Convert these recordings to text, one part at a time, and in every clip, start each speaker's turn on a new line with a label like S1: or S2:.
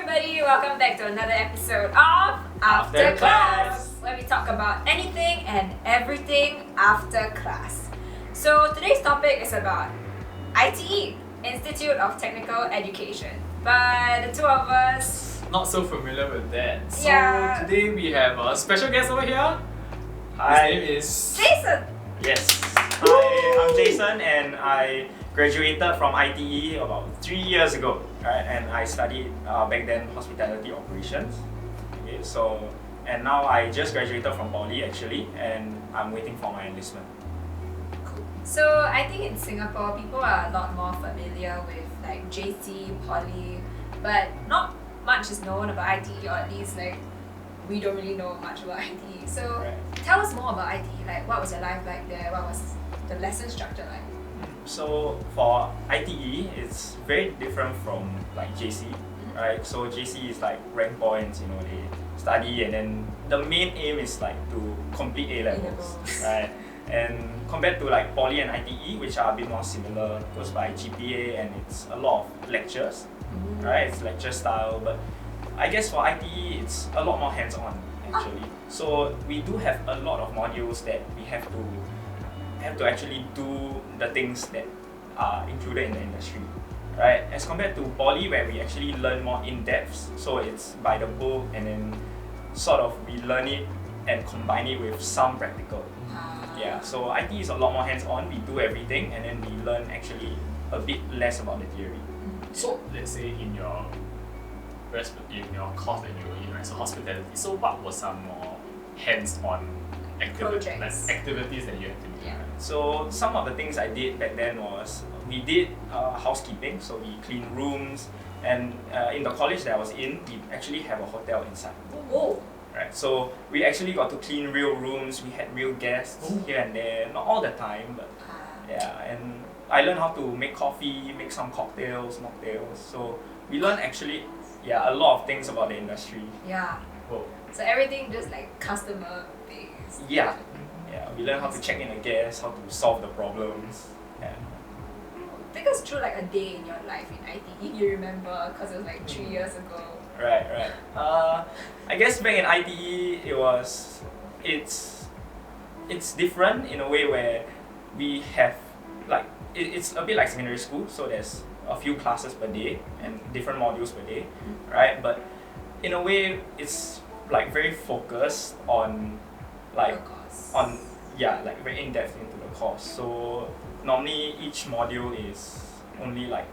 S1: everybody, welcome back to another episode of After Class, where we talk about anything and everything after class. So today's topic is about ITE, Institute of Technical Education. But the two of us,
S2: not so familiar with that. So
S1: Yeah.
S2: today we have a special guest over here.
S3: Hi.
S2: His name is
S1: Jason.
S3: Yes. Hi, I'm Jason and I graduated from ITE about 3 years ago. Right? And I studied back then hospitality operations. Okay, and now I just graduated from Poly actually, and I'm waiting for my enlistment.
S1: So I think in Singapore, people are a lot more familiar with like JC, Poly, but not much is known about ITE, or at least like we don't really know much about ITE. So
S3: Right.
S1: tell us more about ITE. Like, what was your life like there? What was the lesson structure like?
S3: So for ITE, it's very different from like JC, right? So JC is like rank points, they study, and then the main aim is like to complete A levels, right? And compared to like Poly and ITE, which are a bit more similar, goes by GPA, and it's a lot of lectures, right? It's lecture style, but I guess for ITE, it's a lot more hands-on actually. So we do have a lot of modules that we have to actually do the things that are included in the industry, right? As compared to Poly, where we actually learn more in depth, so it's by the book, and then sort of we learn it and combine it with some practical. Yeah, so IT is a lot more hands-on. We do everything, and then we learn actually a bit less about the theory.
S2: So let's say in your course that you were in, right? So hospitality. So what were some more hands-on
S1: Projects.
S2: activities that you had to do?
S1: Yeah.
S3: So some of the things I did back then was we did housekeeping, so we clean rooms, and in the college that I was in, we actually have a hotel inside.
S1: Oh.
S3: Right, so we actually got to clean real rooms. We had real guests here and there, not all the time, but yeah. And I learned how to make coffee, make some cocktails, mocktails. So we learned actually, a lot of things about the industry.
S1: Yeah.
S2: Whoa.
S1: So everything just like customer based.
S3: Yeah, we learned how to check in a guest, how to solve the problems. Yeah.
S1: Take us through like a day in your life in ITE. You remember, because it was like 3 years ago.
S3: Right. I guess back in ITE, it's different in a way where we have like it's a bit like secondary school. So there's a few classes per day and different modules per day, right? But in a way, it's like very focused on like like very in depth into the course. So normally each module is only like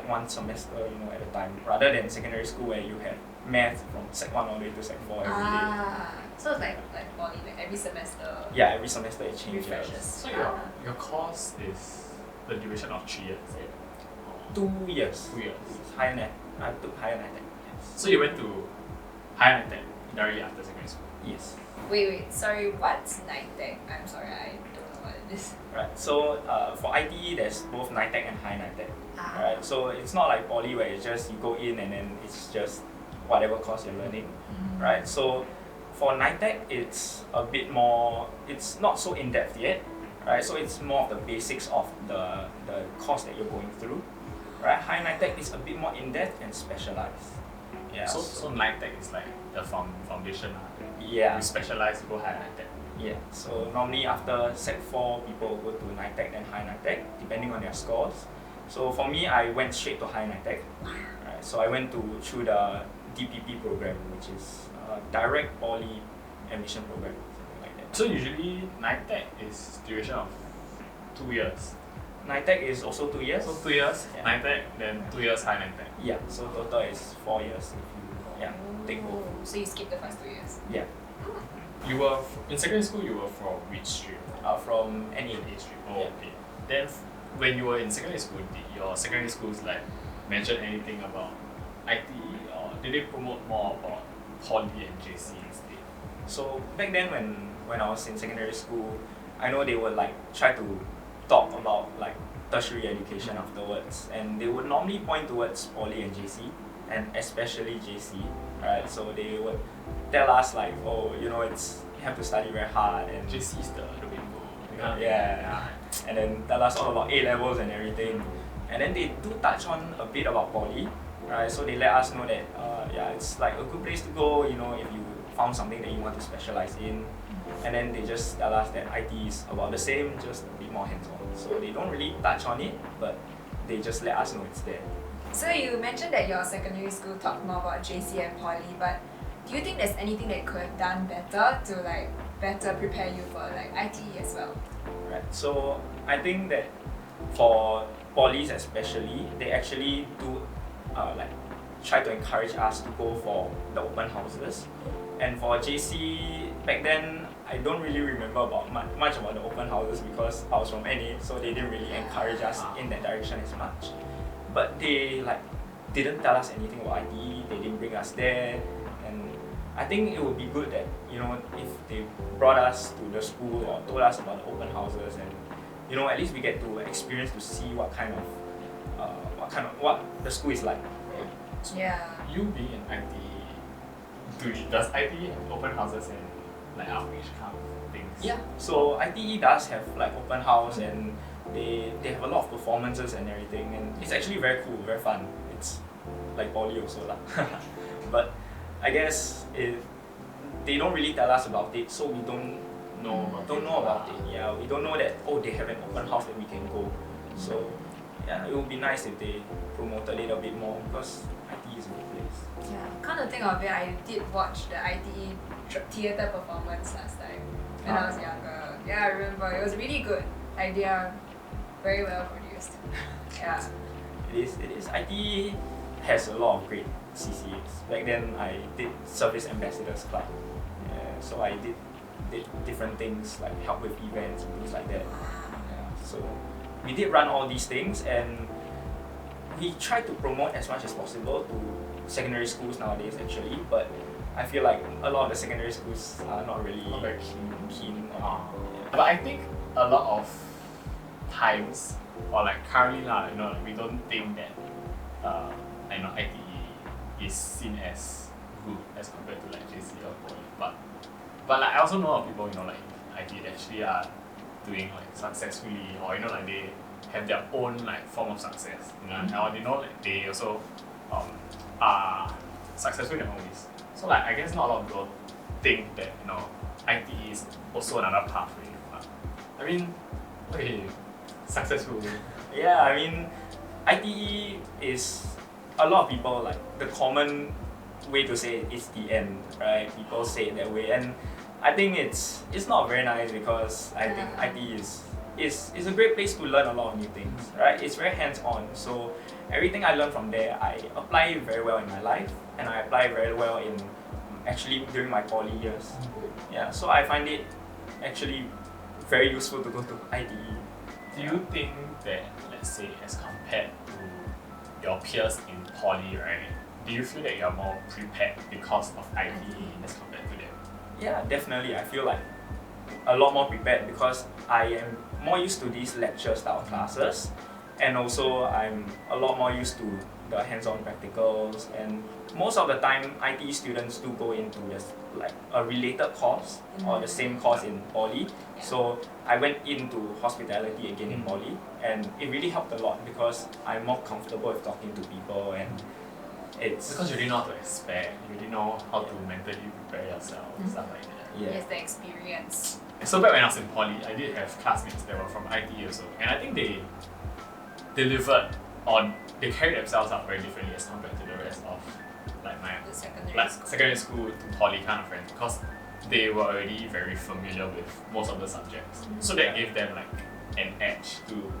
S3: one semester, at a time, rather than secondary school where you have math from Sec 1 all the way to Sec 4 every day.
S1: So it's like Poly, like every semester.
S3: Yeah, every semester it changes.
S1: Refreshes.
S2: So your course is the duration of 3 years, is it?
S3: 2 years.
S2: 2 years.
S3: Higher Net. I took higher Nitec. Yes.
S2: So you went to higher Nitec directly after secondary school?
S3: Yes.
S1: Wait, sorry, what's Nitec? I'm sorry, I don't know what it is.
S3: Right. So for ITE, there's both Nitec and high Nitec. Right. So it's not like Poly where it's just you go in and then it's just whatever course you're learning. Right. So for Nitec, it's a bit more. It's not so in depth yet. Right. So it's more of the basics of the course that you're going through. Right. High Nitec is a bit more in depth and specialized. Yeah.
S2: So Nitec is like the foundation.
S3: Yeah.
S2: You specialize, you go higher Nitec.
S3: Yeah, so normally after Sec 4, people go to Nitec and high Nitec, depending on their scores. So for me, I went straight to high Nitec. Right, so I went through the DPP program, which is direct Poly admission program, something like that.
S2: So usually Nitec is duration of 2 years.
S3: Nitec is also 2 years.
S2: So 2 years,
S3: Yeah.
S2: Nitec, then 2 years high Nitec.
S3: Yeah, so total is 4 years if you take both.
S1: So you skipped the first 2 years.
S3: Yeah,
S2: You were in secondary school. You were from which stream?
S3: from NA.
S2: A stream. Oh,
S3: Yeah.
S2: okay. Then when you were in secondary school, did your secondary schools like mention anything about ITE, or did they promote more about Poly and JC instead?
S3: So back then when I was in secondary school, I know they would like try to talk about like tertiary education afterwards, and they would normally point towards Poly and JC, and especially JC, right? So they would tell us like, it's you have to study very hard, and
S2: JC is the rainbow.
S3: yeah, and then tell us all about A levels and everything, and then they do touch on a bit about Poly, right? So they let us know that it's like a good place to go, you know, if you found something that you want to specialize in. And then they just tell us that IT is about the same, just a bit more hands-on. So they don't really touch on it, but they just let us know it's there.
S1: So you mentioned that your secondary school talked more about JC and Poly, but do you think there's anything that you could have done better to like better prepare you for like ITE as well?
S3: Right. So I think that for polys especially, they actually do like try to encourage us to go for the open houses. And for JC back then, I don't really remember about much about the open houses because I was from NA, so they didn't really encourage us in that direction as much. But they like didn't tell us anything about ITE. They didn't bring us there, and I think it would be good that, you know, if they brought us to the school or told us about the open houses, and you know, at least we get to experience to see what the school is like.
S1: Yeah.
S2: You being in ITE, does ITE have open houses and like outreach kind of things?
S3: Yeah. So ITE does have like open house, and they have a lot of performances and everything, and it's actually very cool, very fun. It's like poly also lah. But I guess they don't really tell us about it, so we don't know about it. Yeah, we don't know that they have an open house that we can go. So yeah, it would be nice if they promoted it a bit more because ITE is a good place.
S1: Yeah. Come to think of it, I did watch the ITE theatre performance last time when I was younger. Yeah, I remember. It was really good. They are very well produced. Yeah.
S3: It is. ITE has a lot of great CCAs. Back then, I did Service Ambassadors Club. Yeah, so I did different things like help with events and things like that. Yeah, so we did run all these things, and we tried to promote as much as possible to secondary schools nowadays actually, but I feel like a lot of the secondary schools are not really
S2: very
S3: keen on
S2: yeah. But I think a lot of times, or like currently now, you know, like we don't think that ITE is seen as good as compared to like JC or Poly. But like I also know of people, you know, like ITE that actually are doing like successfully, or you know, like they have their own like form of success. You know, or they know like they also are successful in their own ways. So like I guess not a lot of people think that, you know, ITE is also another pathway. But I mean, okay, successful.
S3: Yeah, I mean, ITE is a lot of people like the common way to say it is the end, right? People say it that way, and I think it's not very nice because I think ITE is a great place to learn a lot of new things, right? It's very hands-on, so everything I learn from there, I apply it very well in my life, and I apply it very well in actually during my poly years. Yeah, so I find it actually very useful to go to ITE.
S2: Do you think that, let's say, as compared to your peers in poly, right, do you feel that you're more prepared because of ITE as compared to them?
S3: Yeah, definitely. I feel like a lot more prepared because I am more used to these lecture style classes, and also I'm a lot more used to the hands-on practicals, and most of the time ITE students do go into this like a related course or the same course in poly. So I went into hospitality again in poly, and it really helped a lot because I'm more comfortable with talking to people, and it's
S2: because you didn't know how to expect, you didn't know how to mentally prepare yourself, stuff like that.
S1: Yes, the experience.
S2: So back when I was in poly, I did have classmates that were from ITE also, and I think they delivered on, they carried themselves out very differently as compared to the rest of like my secondary school to poly kind of friends, because they were already very familiar with most of the subjects. So that gave them like an edge to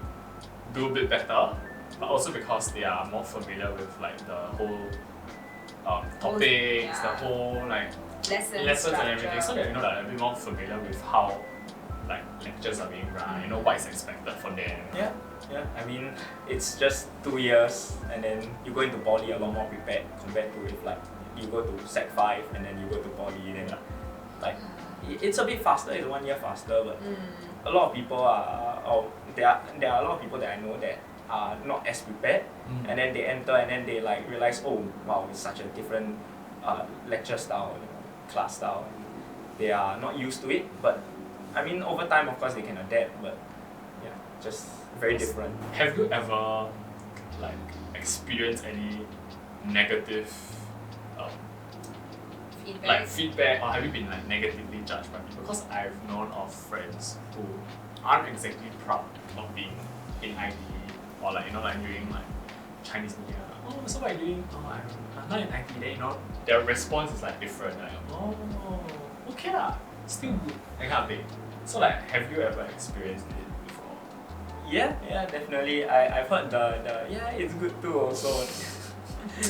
S2: do a bit better, but also because they are more familiar with like the whole topics, the whole like lessons and everything, so that, you know, like a bit more familiar with how like lectures are being run, you know, what is expected from them.
S3: Yeah. I mean, it's just 2 years, and then you go into poly a lot more prepared compared to if like you go to Sec 5 and then you go to poly, then like it's a bit faster. It's 1 year faster, but a lot of people there are a lot of people that I know that are not as prepared, and then they enter and then they like realize, oh wow, it's such a different lecture style, you know, class style. They are not used to it, but I mean over time of course they can adapt, but yeah, just very different.
S2: Have you ever like experienced any negative feedback, or have you been like negatively judged by people? Because I've known of friends who aren't exactly proud of being in ITE, or like like during like Chinese New Year. Oh, so what are you doing? Oh, I'm not in ITE. Then their response is like different. Like, oh, okay lah, still good, that kind of thing. So like, have you ever experienced it before?
S3: Yeah, definitely. I've heard the it's good too also.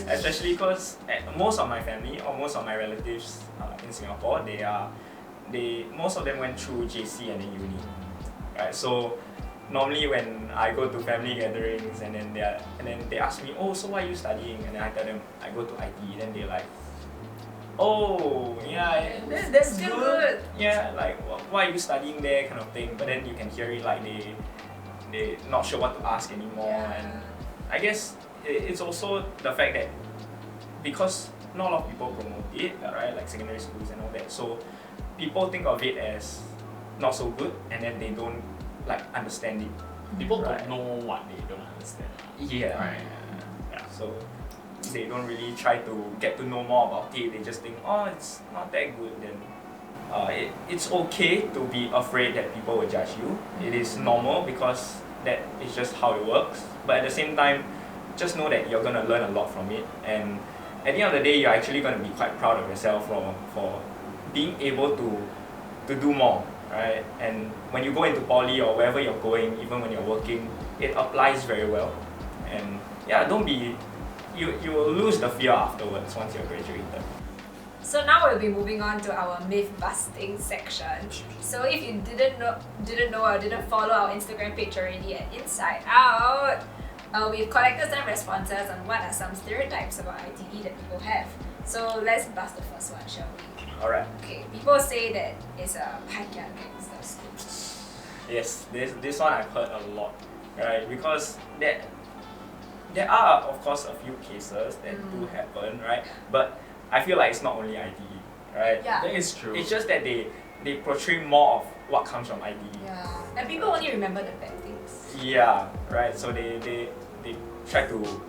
S3: Especially because most of my family or most of my relatives in Singapore, most of them went through JC and then uni, right? So normally when I go to family gatherings and then they ask me, oh, so why are you studying? And then I tell them I go to ITE. Then they're like, oh yeah, that's good. Yeah, like why are you studying there, kind of thing. But then you can hear it like they not sure what to ask anymore. And I guess it's also the fact that because not a lot of people promote it, right? Like secondary schools and all that. So people think of it as not so good, and then they don't like understand it.
S2: People don't know what they don't understand.
S3: Yeah.
S2: Right.
S3: Yeah. So they don't really try to get to know more about it. They just think, oh, it's not that good. Then it's okay to be afraid that people will judge you. It is normal because that is just how it works. But at the same time, just know that you're gonna learn a lot from it. And at the end of the day, you're actually gonna be quite proud of yourself for being able to do more, right? And when you go into poly or wherever you're going, even when you're working, it applies very well. And yeah, don't be you will lose the fear afterwards once you're graduated.
S1: So now we'll be moving on to our myth busting section. So if you didn't know or didn't follow our Instagram page already at Inside Out, we've collected some responses on what are some stereotypes about ITE that people have. So let's bust the first one, shall we?
S3: Alright.
S1: Okay, people say that it's a Paikia gangster school.
S3: Yes, this one I've heard a lot, right? Because there are of course a few cases that do happen, right? But I feel like it's not only ITE, right?
S1: Yeah.
S2: That is true.
S3: It's just that they portray more of what comes from ITE.
S1: Yeah. And people only remember the bad things.
S3: Yeah, right. So they try to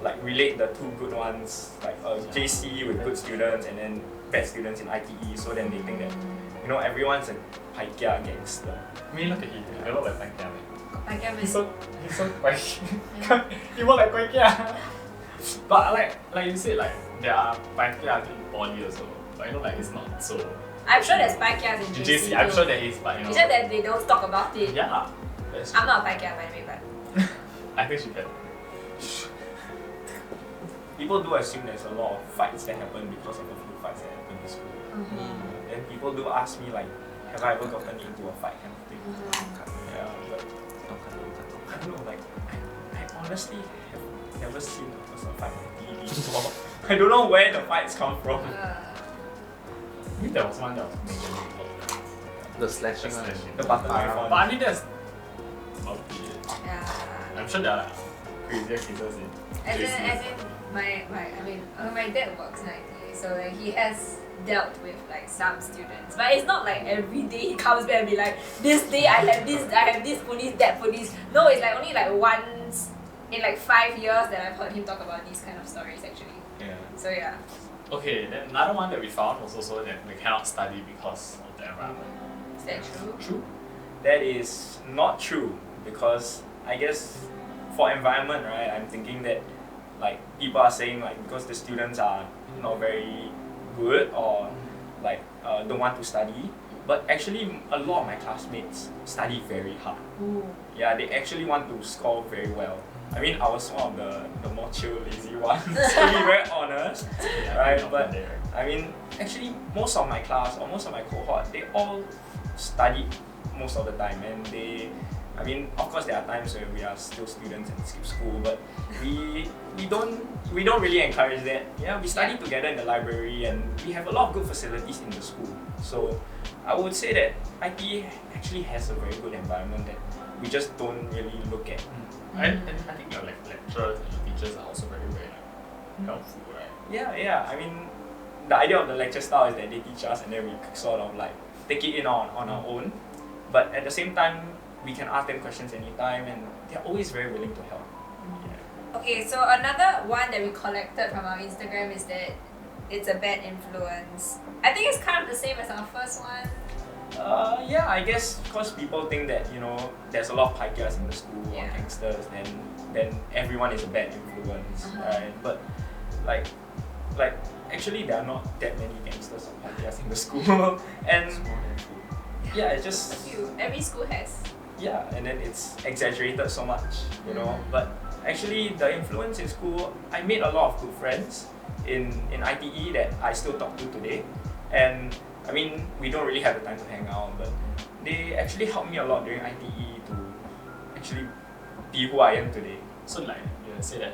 S3: like relate the two good ones, like JC with good students and then bad students in ITE. So then they think that everyone's a Paikia gangster.
S2: I mean, look at him. He look like Paikia.
S1: Paikia
S2: He's so Paikia. He look like Paikia. But like you said, like there are Paikia in poly also. But like it's not so.
S1: I'm sure there's Paikias in JC too.
S2: I'm sure there is, but
S1: It's just that they don't talk about it.
S2: Yeah, that's true.
S1: I'm not a Paikia by the way, but
S2: I think she can.
S3: People do assume there's a lot of fights that happen because of a few fights that happen in school. And people do ask me like, have I ever gotten into a fight kind of thing? Yeah, but I don't know, like I honestly have never seen a person fight on TV before. I don't know where the fights come from.
S2: I think there was one that was majorly important.
S4: The slashing one.
S3: The button knife one.
S2: But I mean that's not it.
S1: yeah.
S2: I'm sure there are like crazier cases in
S1: As
S2: JC.
S1: in my dad works in ITE, so like he has dealt with like some students, but it's not like every day he comes back and be like, this day I have this police, that police. No, it's like only like once in like 5 years that I've heard him talk about these kind of stories actually.
S3: Yeah.
S1: So yeah.
S2: Okay, then another one that we found was also that we cannot study because of the environment.
S1: Is that true?
S2: True.
S3: That is not true because I guess for environment, right, I'm thinking that like people are saying like because the students are not very good or like don't want to study, but actually a lot of my classmates study very hard.
S1: Ooh.
S3: Yeah, they actually want to score very well. I mean, I was one of the more chill, lazy ones, to be very honest, right? But I mean, actually, most of my class or most of my cohort, they all studied most of the time, and I mean, of course, there are times where we are still students and skip school, but we don't really encourage that. Yeah, we study together in the library, and we have a lot of good facilities in the school. So I would say that ITE actually has a very good environment that we just don't really look at.
S2: And I think your lecturers and your teachers are also very helpful, right?
S3: Yeah. I mean, the idea of the lecture style is that they teach us and then we sort of like take it in on our own. But at the same time, we can ask them questions anytime and they're always very willing to help.
S1: Okay, so another one that we collected from our Instagram is that it's a bad influence. I think it's kind of the same as our first one.
S3: Yeah, I guess because people think that there's a lot of pikeas in the school or gangsters, then everyone is a bad influence, right? But like actually there are not that many gangsters or pikeas in the school, and yeah, it's just
S1: a few. Every school has.
S3: Yeah, and then it's exaggerated so much, But actually, the influence in school, I made a lot of good friends in ITE that I still talk to today, and I mean, we don't really have the time to hang out, but they actually helped me a lot during ITE to actually be who I am today.
S2: So like you say that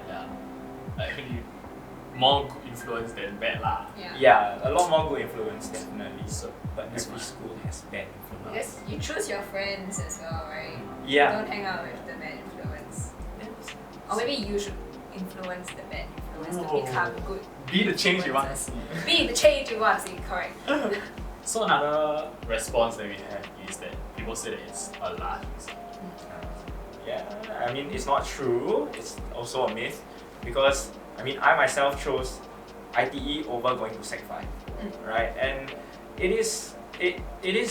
S2: like really more good influence than bad lah.
S3: Yeah, a lot more good influence definitely.
S2: So,
S3: but every school has bad influence.
S1: Because you choose your friends as well, right?
S3: Yeah.
S1: Don't hang out with the bad influence. Or maybe you should influence the bad influence to become good.
S2: Be the change you want to see.
S1: Be the change you want to see, correct.
S2: So another response that we have is that people say that it's a lie.
S3: Yeah, I mean it's not true. It's also a myth because I mean I myself chose ITE over going to Sec 5, right? And it is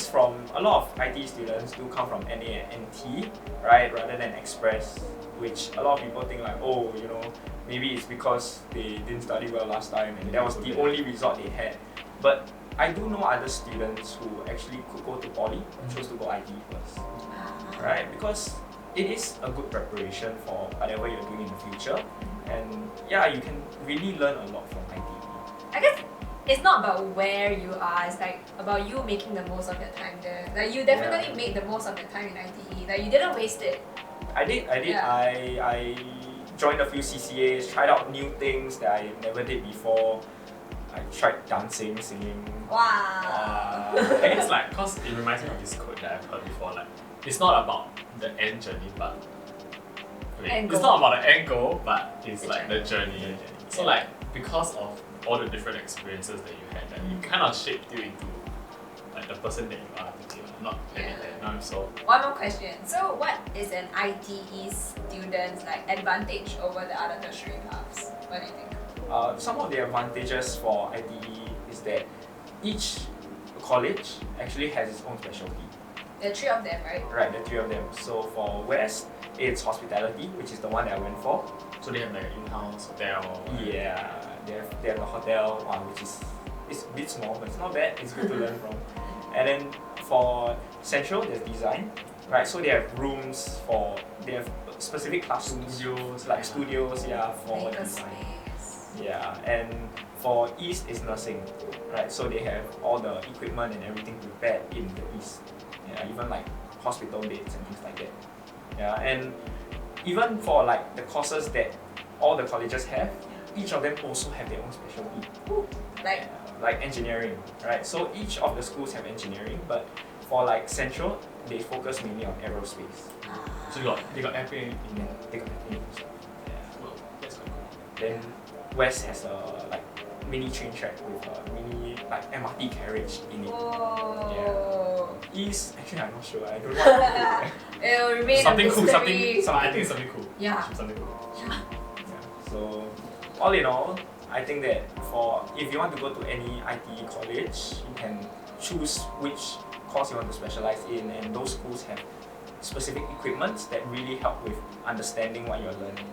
S3: from a lot of ITE students do come from NA and NT, right? Rather than Express, which a lot of people think like, oh, maybe it's because they didn't study well last time and that was the only result they had. But I do know other students who actually could go to poly and chose to go ITE first, right? Because it is a good preparation for whatever you're doing in the future, and yeah, you can really learn a lot from ITE.
S1: I guess it's not about where you are, it's like about you making the most of your time there. Like you definitely made the most of your time in ITE, like you didn't waste it.
S3: I did.
S1: Yeah.
S3: I joined a few CCAs, tried out new things that I never did before. I tried dancing, singing.
S1: Wow.
S2: And it's like, cause it reminds me of this quote that I've heard before, like, it's not about the end journey, but it's not about the end goal, but it's the like journey. The journey. So like, because of all the different experiences that you had, like, it kind of shaped you into like the person that you are today. Not anything. So
S1: one more question. So what is an ITE student's like advantage over the other tertiary paths? What do you think?
S3: Some of the advantages for ITE is that each college actually has its own specialty.
S1: There are 3 of them, right?
S3: Right, the 3 of them. So for West, it's hospitality, which is the one that I went for.
S2: So they have like in-house hotel.
S3: Yeah, they have the hotel one, which is it's a bit small, but it's not bad. It's good to learn from. And then for Central, there's design, right? So they have rooms they have specific classrooms, studios, for design.
S1: Space.
S3: Yeah, and for East is nursing, right? So they have all the equipment and everything prepared in the East. Yeah, even like hospital beds and things like that. Yeah, and even for like the courses that all the colleges have, each of them also have their own specialty. Like engineering, right? So each of the schools have engineering, but for like Central, they focus mainly on aerospace.
S2: So they got airplane in there.
S3: They got airplane and stuff. Yeah.
S2: Well, that's quite cool.
S3: Then West has a like mini train track with a mini like MRT carriage in it.
S1: Whoa.
S3: Yeah. East, actually I'm not sure. I don't know what to do.
S1: It will remain
S2: Something
S1: a
S2: cool,
S1: mystery.
S2: I think it's something cool.
S1: Yeah.
S2: Something cool.
S3: Yeah. So all in all, I think that if you want to go to any ITE college, you can choose which course you want to specialize in, and those schools have specific equipments that really help with understanding what you're learning,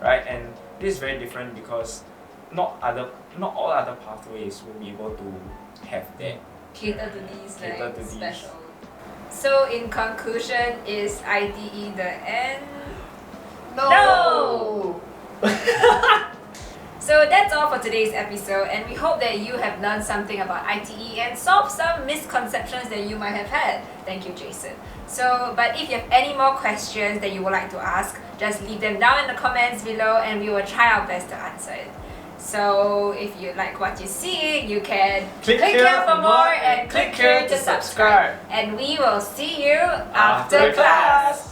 S3: right? And this is very different because not all other pathways will be able to have that.
S1: Cater to these
S3: Cater to these.
S1: special. So in conclusion, is ITE the end? No! So that's all for today's episode, and we hope that you have learned something about ITE and solved some misconceptions that you might have had. Thank you, Jason. But if you have any more questions that you would like to ask, just leave them down in the comments below and we will try our best to answer it. So if you like what you see, you can
S2: click here for more
S1: and click here to subscribe. And we will see you after class.